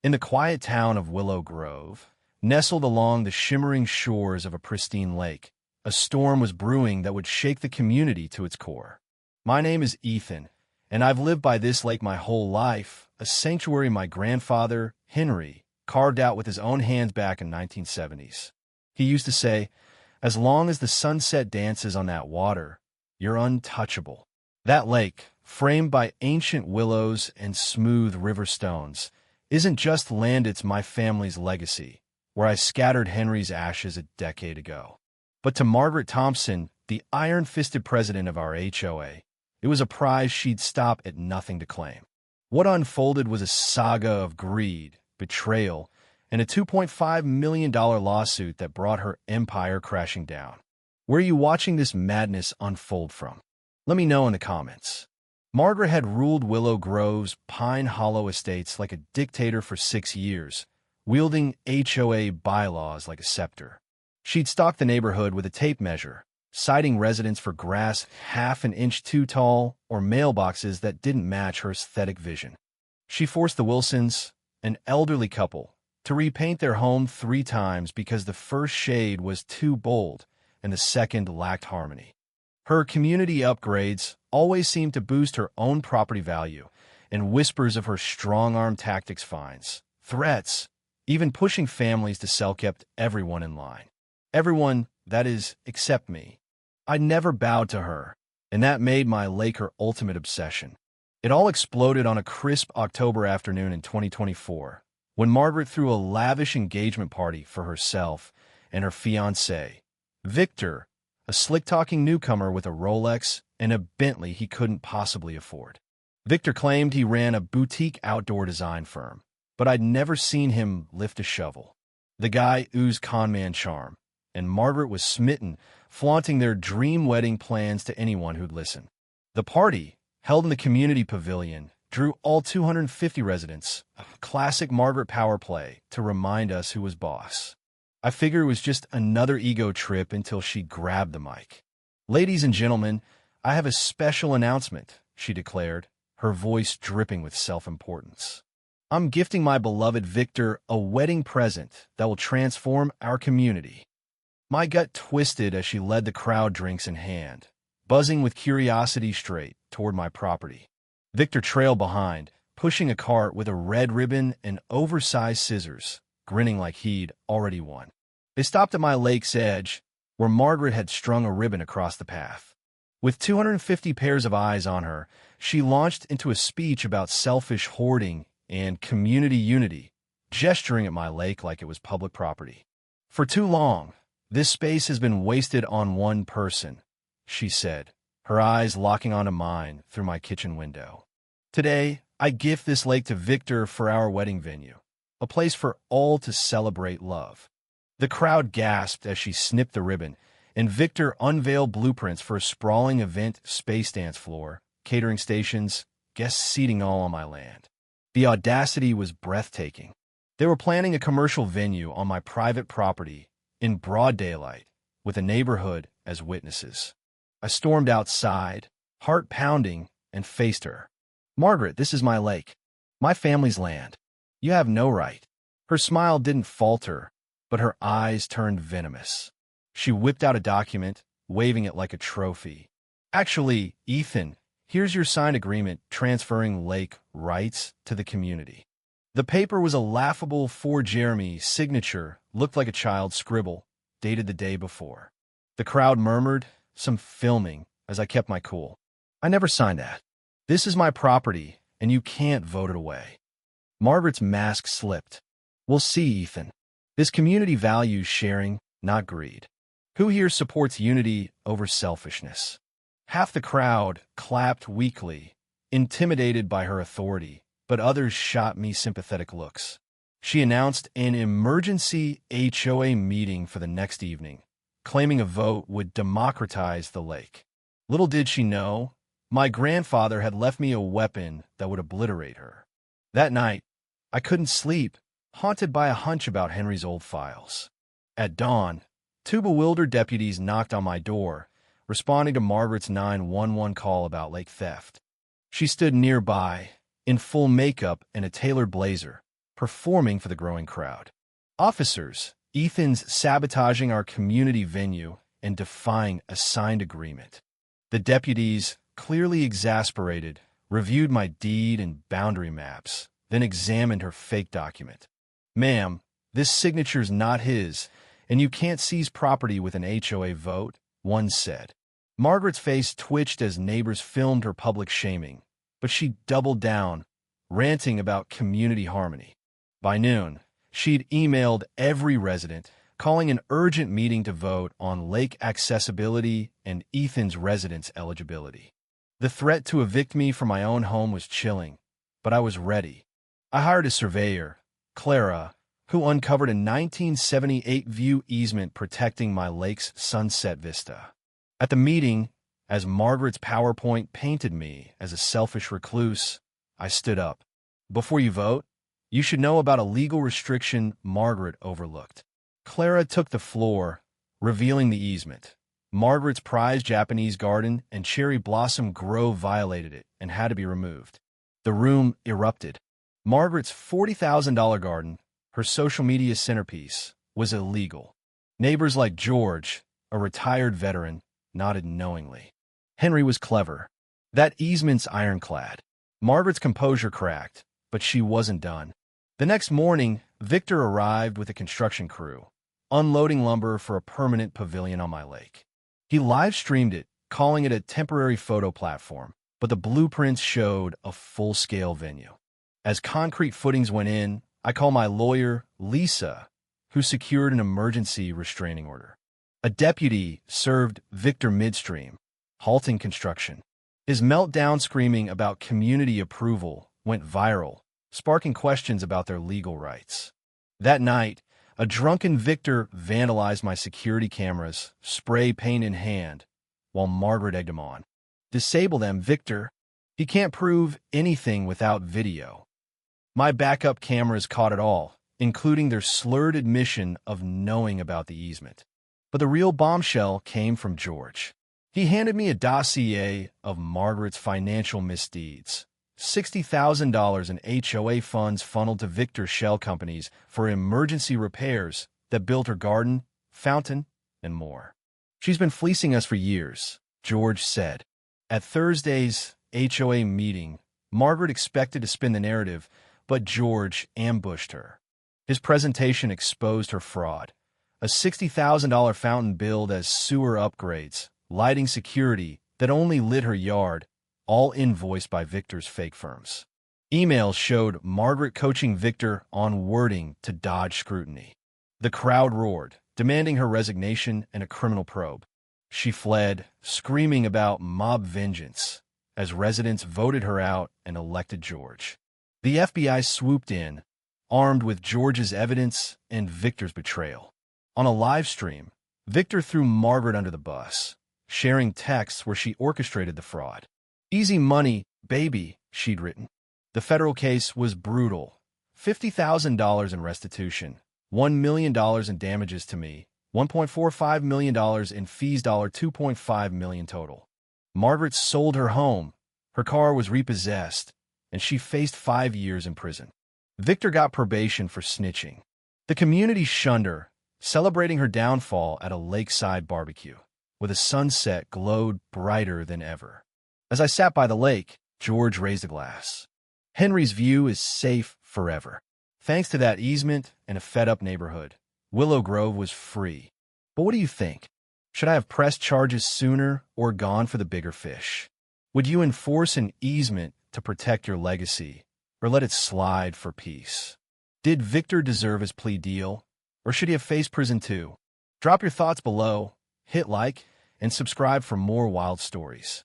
In the quiet town of Willow Grove, nestled along the shimmering shores of a pristine lake, a storm was brewing that would shake the community to its core. My name is Ethan, and I've lived by this lake my whole life, a sanctuary my grandfather, Henry, carved out with his own hands back in 1970s. He used to say, "As long as the sunset dances on that water, you're untouchable." That lake, framed by ancient willows and smooth river stones, isn't just land, it's my family's legacy, where I scattered Henry's ashes a decade ago. But to Margaret Thompson, the iron-fisted president of our HOA, it was a prize she'd stop at nothing to claim. What unfolded was a saga of greed, betrayal, and a $2.5 million lawsuit that brought her empire crashing down. Where are you watching this madness unfold from? Let me know in the comments. Margaret had ruled Willow Grove's Pine Hollow estates like a dictator for 6 years, wielding HOA bylaws like a scepter. She'd stalked the neighborhood with a tape measure, citing residents for grass half an inch too tall or mailboxes that didn't match her aesthetic vision. She forced the Wilsons, an elderly couple, to repaint their home 3 times because the first shade was too bold and the second lacked harmony. Her community upgrades always seemed to boost her own property value, and whispers of her strong-arm tactics, fines, threats, even pushing families to sell kept everyone in line. Everyone, that is, except me. I never bowed to her, and that made my lake her ultimate obsession. It all exploded on a crisp October afternoon in 2024, when Margaret threw a lavish engagement party for herself and her fiancé, Victor, a slick-talking newcomer with a Rolex and a Bentley he couldn't possibly afford. Victor claimed he ran a boutique outdoor design firm, but I'd never seen him lift a shovel. The guy oozed conman charm, and Margaret was smitten, flaunting their dream wedding plans to anyone who'd listen. The party, held in the community pavilion, drew all 250 residents, a classic Margaret power play to remind us who was boss. I figured it was just another ego trip until she grabbed the mic. "Ladies and gentlemen, I have a special announcement," she declared, her voice dripping with self-importance. "I'm gifting my beloved Victor a wedding present that will transform our community." My gut twisted as she led the crowd, drinks in hand, buzzing with curiosity straight toward my property. Victor trailed behind, pushing a cart with a red ribbon and oversized scissors, grinning like he'd already won. They stopped at my lake's edge, where Margaret had strung a ribbon across the path. With 250 pairs of eyes on her, she launched into a speech about selfish hoarding and community unity, gesturing at my lake like it was public property. "For too long, this space has been wasted on one person," she said, her eyes locking onto mine through my kitchen window. "Today, I gift this lake to Victor for our wedding venue, a place for all to celebrate love." The crowd gasped as she snipped the ribbon, and Victor unveiled blueprints for a sprawling event space dance floor, catering stations, guest seating all on my land. The audacity was breathtaking. They were planning a commercial venue on my private property in broad daylight, with the neighborhood as witnesses. I stormed outside, heart pounding, and faced her. "Margaret, this is my lake, my family's land. You have no right." Her smile didn't falter, but her eyes turned venomous. She whipped out a document, waving it like a trophy. "Actually, Ethan, here's your signed agreement transferring lake rights to the community." The paper was a laughable "For Jeremy" signature, looked like a child's scribble, dated the day before. The crowd murmured, some filming, as I kept my cool. "I never signed that. This is my property, and you can't vote it away." Margaret's mask slipped. "We'll see, Ethan. This community values sharing, not greed. Who here supports unity over selfishness?" Half the crowd clapped weakly, intimidated by her authority, but others shot me sympathetic looks. She announced an emergency HOA meeting for the next evening, claiming a vote would democratize the lake. Little did she know, my grandfather had left me a weapon that would obliterate her. That night, I couldn't sleep, haunted by a hunch about Henry's old files. At dawn, 2 bewildered deputies knocked on my door, responding to Margaret's 911 call about lake theft. She stood nearby, in full makeup and a tailored blazer, performing for the growing crowd. Officers, Ethan's sabotaging our community venue and defying a signed agreement. The deputies, clearly exasperated, reviewed my deed and boundary maps, then examined her fake document. "Ma'am, this signature's not his, and you can't seize property with an HOA vote," one said. Margaret's face twitched as neighbors filmed her public shaming, but she doubled down, ranting about community harmony. By noon, she'd emailed every resident, calling an urgent meeting to vote on lake accessibility and Ethan's residence eligibility. The threat to evict me from my own home was chilling, but I was ready. I hired a surveyor, Clara, who uncovered a 1978 view easement protecting my lake's sunset vista. At the meeting, as Margaret's PowerPoint painted me as a selfish recluse, I stood up. "Before you vote, you should know about a legal restriction Margaret overlooked." Clara took the floor, revealing the easement. Margaret's prized Japanese garden and cherry blossom grove violated it and had to be removed. The room erupted. Margaret's $40,000 garden, her social media centerpiece, was illegal. Neighbors like George, a retired veteran, nodded knowingly. Henry was clever. "That easement's ironclad." Margaret's composure cracked, but she wasn't done. The next morning, Victor arrived with a construction crew, unloading lumber for a permanent pavilion on my lake. He live-streamed it, calling it a temporary photo platform, but the blueprints showed a full-scale venue. As concrete footings went in, I called my lawyer, Lisa, who secured an emergency restraining order. A deputy served Victor midstream, halting construction. His meltdown screaming about community approval went viral, sparking questions about their legal rights. That night, a drunken Victor vandalized my security cameras, spray paint in hand, while Margaret egged him on. "Disable them, Victor. He can't prove anything without video." My backup cameras caught it all, including their slurred admission of knowing about the easement. But the real bombshell came from George. He handed me a dossier of Margaret's financial misdeeds. $60,000 in HOA funds funneled to Victor's shell companies for emergency repairs that built her garden, fountain, and more. "She's been fleecing us for years," George said. At Thursday's HOA meeting, Margaret expected to spin the narrative, but George ambushed her. His presentation exposed her fraud. A $60,000 fountain billed as sewer upgrades, lighting security that only lit her yard, all invoiced by Victor's fake firms. Emails showed Margaret coaching Victor on wording to dodge scrutiny. The crowd roared, demanding her resignation and a criminal probe. She fled, screaming about mob vengeance, as residents voted her out and elected George. The FBI swooped in, armed with George's evidence and Victor's betrayal. On a live stream, Victor threw Margaret under the bus, sharing texts where she orchestrated the fraud. "Easy money, baby," she'd written. The federal case was brutal. $50,000 in restitution, $1 million in damages to me, $1.45 million in fees, $2.5 million total. Margaret sold her home, her car was repossessed, and she faced 5 years in prison. Victor got probation for snitching. The community shunned her, celebrating her downfall at a lakeside barbecue, where the sunset glowed brighter than ever. As I sat by the lake, George raised a glass. "Henry's view is safe forever. Thanks to that easement and a fed-up neighborhood, Willow Grove was free." But what do you think? Should I have pressed charges sooner or gone for the bigger fish? Would you enforce an easement to protect your legacy, or let it slide for peace? Did Victor deserve his plea deal, or should he have faced prison too? Drop your thoughts below, hit like, and subscribe for more wild stories.